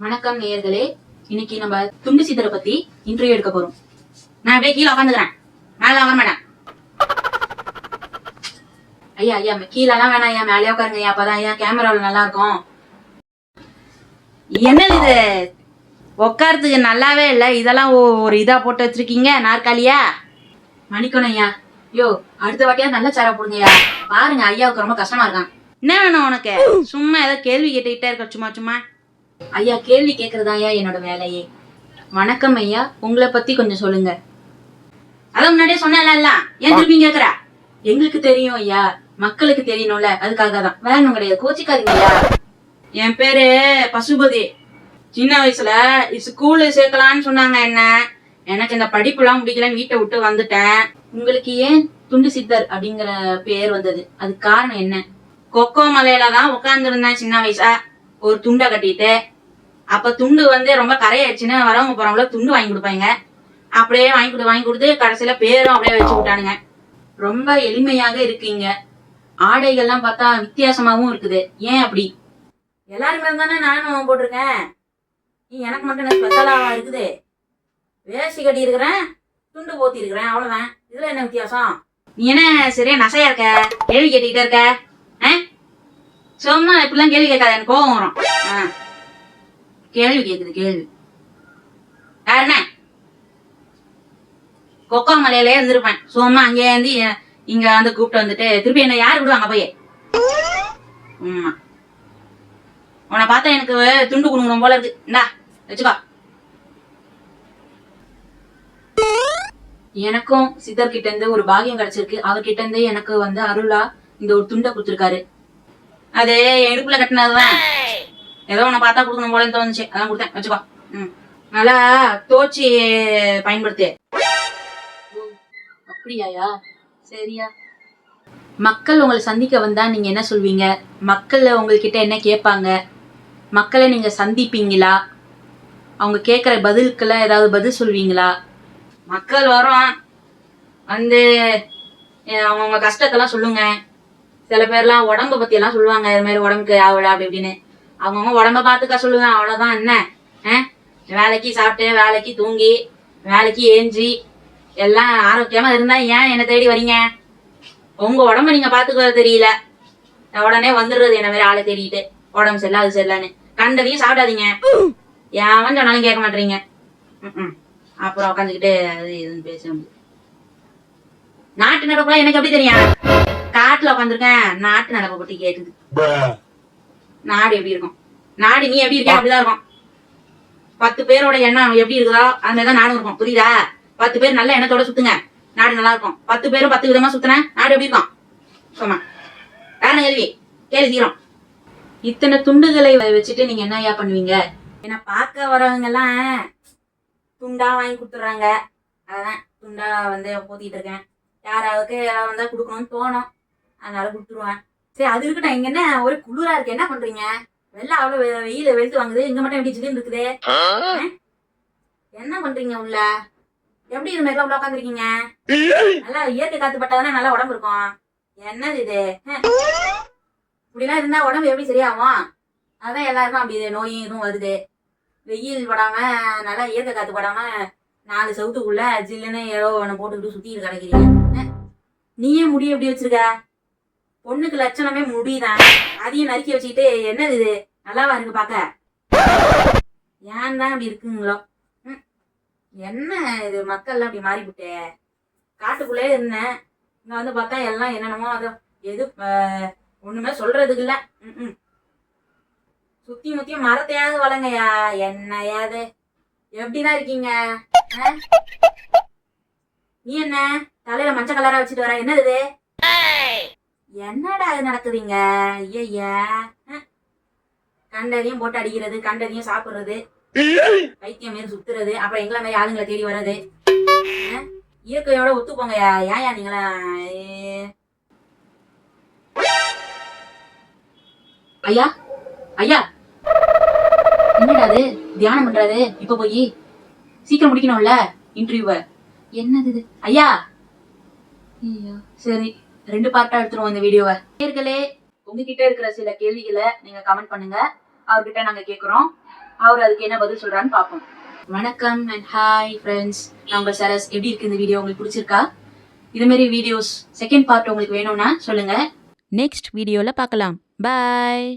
வணக்கம் நேயர்களே. இன்னைக்கு நம்ம துண்டு சித்தரை பத்தி இன்டர்வியூ எடுக்க போறோம். நான் அப்படியே கீழே உட்காந்துக்கிறேன், மேல வர மாட்டேன். ஐயா ஐயா கீழெல்லாம் வேணாம் ஐயா, மேலே உட்காருங்க ஐயா, அப்பதான் ஐயா கேமராவில் நல்லா இருக்கும். என்னது இது, உட்காரத்துக்கு நல்லாவே இல்லை. இதெல்லாம் ஒரு இதா போட்டு வச்சிருக்கீங்க நாற்காலியா. மணிக்கணும் ஐயா. யோ, அடுத்த வாட்டியா நல்ல சேரா போடுங்கய்யா. பாருங்க ஐயாவுக்கு ரொம்ப கஷ்டமா இருக்கான். என்ன வேணும் உனக்கு? சும்மா ஏதோ கேள்வி கேட்டுக்கிட்டே இருக்க. சும்மா சும்மா ஐயா கேள்வி கேட்கறதா ஐயா என்னோட வேலையே. வணக்கம் ஐயா, உங்களை பத்தி கொஞ்சம் சொல்லுங்க. அதான் முன்னாடியே சொன்னல, ஏன் திருப்பி கேக்குற? எங்களுக்கு தெரியும் ஐயா, மக்களுக்கு தெரியணும்ல, அதுக்காக தான். வேற ஒன்றும் கிடையாது, கோச்சிக்காதீங்க ஐயா. என் பேரு பசுபதி. சின்ன வயசுல ஸ்கூலு சேர்க்கலான்னு சொன்னாங்க. எனக்கு இந்த படிப்புலாம் முடிக்கலன்னு வீட்டை விட்டு வந்துட்டேன். உங்களுக்கு ஏன் துண்டு சித்தர் அப்படிங்கிற பேர் வந்தது? அதுக்கு காரணம் என்ன? கொக்கோ மலையில தான் உட்கார்ந்து இருந்தேன் சின்ன வயசா, ஒரு துண்டை கட்டிட்டு. அப்ப துண்டு ரொம்ப கரையாயிடுச்சுன்னு வரவங்க போறவங்கள துண்டு வாங்கி கொடுப்பாங்க. அப்படியே வாங்கி கொடுத்து கடைசியில பேரும் அப்படியே வச்சு விட்டானுங்க. ரொம்ப எளிமையாக இருக்கீங்க. ஆடைகள்லாம் பார்த்தா வித்தியாசமாவும் இருக்குது. ஏன் அப்படி? எல்லாருமே தானே நானும் போட்டிருக்கேன். எனக்கு மட்டும் என்ன ஸ்பெஷலாவா இருக்குது? வேஷ்டி கட்டி இருக்கிறேன், துண்டு போத்தி இருக்கிறேன், அவ்வளவுதான். இதுல என்ன வித்தியாசம்? நீ என்ன சரியா நசையா இருக்க? கேள்வி கேட்டுக்கிட்டே இருக்க. சும்மா இப்படிலாம் கேள்வி கேட்காத, எனக்கு கோபம் வரும். கேள்வி கேக்குது கேள்வி. யாருண்ணே? கொக்கோ மலையிலே இருந்திருப்பேன். சும்மா அங்கே இருந்து இங்க வந்து கூப்பிட்டு வந்துட்டு திருப்பி என்ன யாரு விடுவாங்க போய்? உன்னை பார்த்தா எனக்கு துண்டு குடுக்கணும் போல இருக்கு. இந்தா வச்சுக்கோ. எனக்கும் சித்தர்கிட்ட இருந்து ஒரு பாகியம் கிடைச்சிருக்கு. அவர்கிட்ட இருந்து எனக்கு அருளா இந்த ஒரு துண்டை கொடுத்துருக்காரு. அது இடுப்புல கட்டினதுதான். ஏதோ உன்னை பார்த்தா கொடுக்கணும் போல தோணுச்சு, அதான் கொடுத்தேன். வச்சுக்கோ. நல்லா தோச்சி பயன்படுத்து. அப்படியாயா? சரியா. மக்கள் உங்களை சந்திக்க வந்தா நீங்க என்ன சொல்வீங்க? மக்கள் உங்ககிட்ட என்ன கேட்பாங்க? மக்களை நீங்க சந்திப்பீங்களா? அவங்க கேட்குற பதிலுக்கெல்லாம் ஏதாவது பதில் சொல்வீங்களா? மக்கள் வரும் அவங்க கஷ்டத்தெல்லாம் சொல்லுங்க. சில பேர்லாம் உடம்ப பத்தி எல்லாம் சொல்லுவாங்க. இது மாதிரி உடம்புக்கு ஆகல அப்படி இப்படின்னு. அவங்கவுங்க உடம்ப பார்த்துக்கா சொல்லுவேன், அவ்வளவுதான். என்ன வேலைக்கு சாப்பிட்டு, வேலைக்கு தூங்கி, வேலைக்கு ஏஞ்சி எல்லாம் ஆரோக்கியமா இருந்தா ஏன் என்ன தேடி வரீங்க? உங்க உடம்ப நீங்க பாத்துக்க தெரியல, உடனே வந்துடுறது என்ன மாதிரி ஆளை தேடிட்டு. உடம்பு சரியில்லை, அது சரியில்லைன்னு கண்டதையும் சாப்பிடாதீங்க. ஏன் சொன்னாலும் கேட்க மாட்டீங்க. அப்புறம் உட்காந்துக்கிட்டு அது இதுன்னு பேச முடியும். நாட்டு நடப்புலாம் எனக்கு எப்படி தெரியும்? காட்டுல உட்காந்துருக்கேன், நாட்டு நடப்பை பத்தி கேக்குது. நாடு எப்படி இருக்கும்? நாடு நீ எப்படி இருக்க அப்படிதான் இருக்கும். 10 பேரோட எண்ணம் எப்படி இருக்குதோ அது மாதிரிதான் நாடும் இருக்கும். புரியுதா? 10 பேர் நல்ல எண்ணத்தோட சுத்துங்க, நாடு நல்லா இருக்கும். 10 பேரும் 10 விதமா சுத்தின நாடு எப்படி இருக்கும்? சும்மா வேற கேள்வி சீக்கிரம். இத்தனை துண்டுகளை வச்சுட்டு நீங்க என்ன ஐயா பண்ணுவீங்க? ஏன்னா பார்க்க வரவங்க எல்லாம் துண்டா வாங்கி கொடுத்துட்றாங்க. அதான் துண்டா போத்திட்டு இருக்கேன். யாராவது வந்தா கொடுக்கணும்னு தோணும், அதனால கொடுத்துருவேன். சரி, அது இருக்கட்டும். இங்க என்ன ஒரு குளிரா இருக்கு, என்ன பண்றீங்க? வெள்ள அவ்வளவு வெயில வெளுத்து வாங்குது, இங்க மட்டும் எப்படி சில்லுன்னு இருக்குது? என்ன பண்றீங்க உள்ள? எப்படி இது மாதிரி உள்ள உட்காந்துருக்கீங்க? நல்லா இயற்கை காத்து பட்டாதானே நல்லா உடம்பு இருக்கும். என்னது இது? இப்படிலாம் இருந்தா உடம்பு எப்படி சரியாகும்? அதான் எல்லாருக்கும் அப்படி நோயும் இதுவும் வருது. வெயில் படாம நல்லா இயற்கை காத்து படாம 4 சவுத்துக்குள்ள ஜில்லுன்னு ஏதோ ஒன்று போட்டுக்கிட்டு சுத்திட்டு கிடக்கிறீங்க. நீயே முடி எப்படி வச்சிருக்க? பொண்ணுக்கு லட்சணமே முடிதான், அதையும் நறுக்கி வச்சுக்கிட்டு என்னது இது? நல்லாவா இருக்கு பாக்க? ஏன் தான் அப்படி இருக்குங்களோ? என்ன இது, மக்கள்லாம் அப்படி மாறிவிட்டே. காட்டுக்குள்ளே இருந்தேன், இங்க பார்த்தா எல்லாம் என்னென்னமோ அதோ எது ஒண்ணுமே சொல்றதுக்கு இல்ல. சுத்தி முத்தியும் மரத்தையாவது வளங்கயா. என்னையாது எப்படிதான் இருக்கீங்க? நீ என்ன தலையில மஞ்சள் கலரா வச்சுட்டு வர? என்னது? என்னடா இது நடக்குதுங்க? ஐயா, கண்டதையும் போட்டு அடிக்கிறது, கண்டதையும் சாப்பிடுறது, பைத்தியம் மாரி சுத்துறது, அப்புறம் எங்களை மாதிரி ஆளுங்களை தேடி வர்றது. இயற்கையோட ஒத்து போங்கயா. ஏன் நீங்களா? ஐயா ஐயா, என்னடா அது தியானம் பண்றாரு? இப்ப போய் சீக்கிரம் முடிக்கணும்ல இன்டர்வியூவ. என்னது இது ஐயா? சரி, 2 பார்ட்டா எடுத்துருவோம் இந்த வீடியோவை. நேயர்களே, உங்ககிட்ட இருக்கிற சில கேள்விகளை நீங்க கமெண்ட் பண்ணுங்க, அவர்கிட்ட நாங்க கேக்குறோம். அவர் அதுக்கு என்ன பதில் சொல்றான்னு பார்ப்போம். வணக்கம் அண்ட் ஹாய் ஃப்ரெண்ட்ஸ், நான் உங்கள் சரஸ். எப்படி இருக்கு இந்த வீடியோ? உங்களுக்கு பிடிச்சிருக்கா? இதுமாரி வீடியோஸ் செகண்ட் பார்ட் உங்களுக்கு வேணும்னா சொல்லுங்க. நெக்ஸ்ட் வீடியோவில் பார்க்கலாம். பாய்.